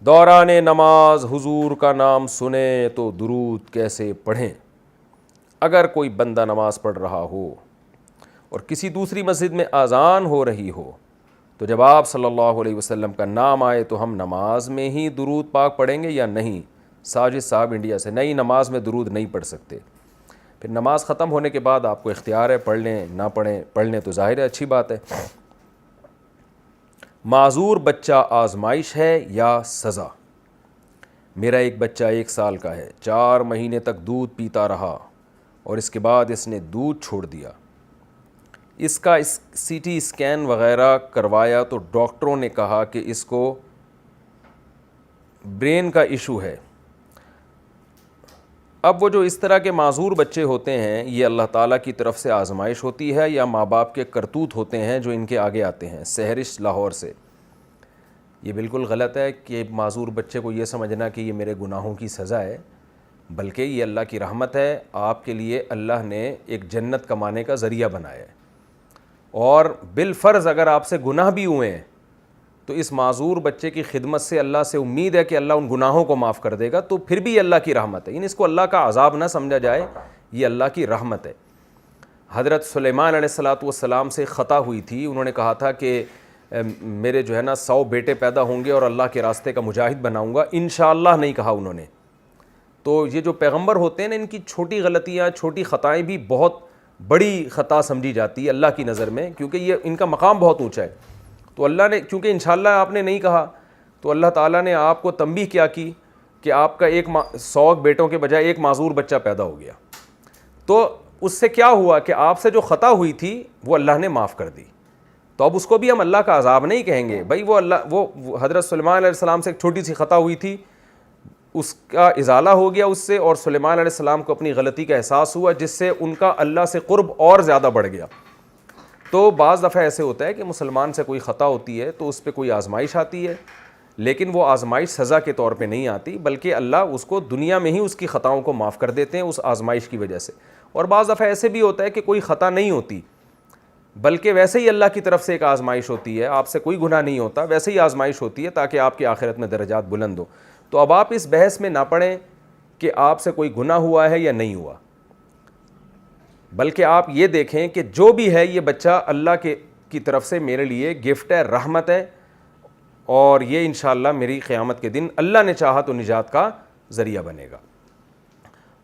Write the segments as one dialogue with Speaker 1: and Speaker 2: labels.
Speaker 1: دوران نماز حضور کا نام سنیں تو درود کیسے پڑھیں؟ اگر کوئی بندہ نماز پڑھ رہا ہو اور کسی دوسری مسجد میں اذان ہو رہی ہو تو جب آپ صلی اللہ علیہ وسلم کا نام آئے تو ہم نماز میں ہی درود پاک پڑھیں گے یا نہیں؟ ساجد صاحب انڈیا سے، نہیں، نماز میں درود نہیں پڑھ سکتے. پھر نماز ختم ہونے کے بعد آپ کو اختیار ہے، پڑھ لیں نہ پڑھیں، پڑھ لیں تو ظاہر ہے اچھی بات ہے. معذور بچہ آزمائش ہے یا سزا؟ میرا ایک بچہ 1 سال کا ہے، 4 مہینے تک دودھ پیتا رہا اور اس کے بعد اس نے دودھ چھوڑ دیا. اس کا سی ٹی اسکین وغیرہ کروایا تو ڈاکٹروں نے کہا کہ اس کو برین کا ایشو ہے. اب وہ جو اس طرح کے معذور بچے ہوتے ہیں، یہ اللہ تعالیٰ کی طرف سے آزمائش ہوتی ہے یا ماں باپ کے کرتوت ہوتے ہیں جو ان کے آگے آتے ہیں؟ سہرش لاہور سے. یہ بالکل غلط ہے کہ معذور بچے کو یہ سمجھنا کہ یہ میرے گناہوں کی سزا ہے، بلکہ یہ اللہ کی رحمت ہے. آپ کے لیے اللہ نے ایک جنت کمانے کا ذریعہ بنایا ہے، اور بالفرض اگر آپ سے گناہ بھی ہوئے ہیں تو اس معذور بچے کی خدمت سے اللہ سے امید ہے کہ اللہ ان گناہوں کو معاف کر دے گا، تو پھر بھی یہ اللہ کی رحمت ہے. اس کو اللہ کا عذاب نہ سمجھا جائے، یہ اللہ کی رحمت ہے. حضرت سلیمان علیہ السلام سے خطا ہوئی تھی، انہوں نے کہا تھا کہ میرے جو ہے نا 100 بیٹے پیدا ہوں گے اور اللہ کے راستے کا مجاہد بناؤں گا. انشاءاللہ نہیں کہا انہوں نے. تو یہ جو پیغمبر ہوتے ہیں نا، ان کی چھوٹی غلطیاں، چھوٹی خطائیں بھی بہت بڑی خطا سمجھی جاتی ہے اللہ کی نظر میں، کیونکہ یہ ان کا مقام بہت اونچا ہے. تو اللہ نے، کیونکہ انشاءاللہ آپ نے نہیں کہا، تو اللہ تعالیٰ نے آپ کو تنبیہ کیا کی کہ آپ کا 100 بیٹوں کے بجائے ایک معذور بچہ پیدا ہو گیا. تو اس سے کیا ہوا کہ آپ سے جو خطا ہوئی تھی وہ اللہ نے معاف کر دی. تو اب اس کو بھی ہم اللہ کا عذاب نہیں کہیں گے بھائی. وہ حضرت سلیمان علیہ السلام سے ایک چھوٹی سی خطا ہوئی تھی، اس کا ازالہ ہو گیا اس سے، اور سلیمان علیہ السلام کو اپنی غلطی کا احساس ہوا، جس سے ان کا اللہ سے قرب اور زیادہ بڑھ گیا. تو بعض دفعہ ایسے ہوتا ہے کہ مسلمان سے کوئی خطا ہوتی ہے تو اس پہ کوئی آزمائش آتی ہے، لیکن وہ آزمائش سزا کے طور پہ نہیں آتی، بلکہ اللہ اس کو دنیا میں ہی اس کی خطاؤں کو معاف کر دیتے ہیں اس آزمائش کی وجہ سے. اور بعض دفعہ ایسے بھی ہوتا ہے کہ کوئی خطا نہیں ہوتی، بلکہ ویسے ہی اللہ کی طرف سے ایک آزمائش ہوتی ہے، آپ سے کوئی گناہ نہیں ہوتا، ویسے ہی آزمائش ہوتی ہے تاکہ آپ کی آخرت میں درجات بلند ہو. تو اب آپ اس بحث میں نہ پڑیں کہ آپ سے کوئی گناہ ہوا ہے یا نہیں ہوا، بلکہ آپ یہ دیکھیں کہ جو بھی ہے یہ بچہ اللہ کی طرف سے میرے لیے گفٹ ہے، رحمت ہے، اور یہ انشاءاللہ میری قیامت کے دن اللہ نے چاہا تو نجات کا ذریعہ بنے گا.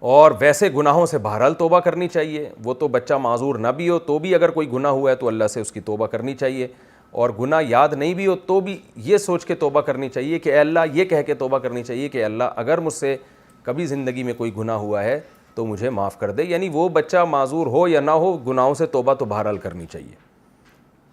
Speaker 1: اور ویسے گناہوں سے بہرحال توبہ کرنی چاہیے. وہ تو بچہ معذور نہ بھی ہو تو بھی اگر کوئی گناہ ہوا ہے تو اللہ سے اس کی توبہ کرنی چاہیے، اور گناہ یاد نہیں بھی ہو تو بھی یہ سوچ کے توبہ کرنی چاہیے کہ اے اللہ، یہ کہہ کے توبہ کرنی چاہیے کہ اللہ اگر مجھ سے کبھی زندگی میں کوئی گناہ ہوا ہے تو مجھے معاف کر دے. یعنی وہ بچہ معذور ہو یا نہ ہو، گناہوں سے توبہ تو بہرحال کرنی چاہیے.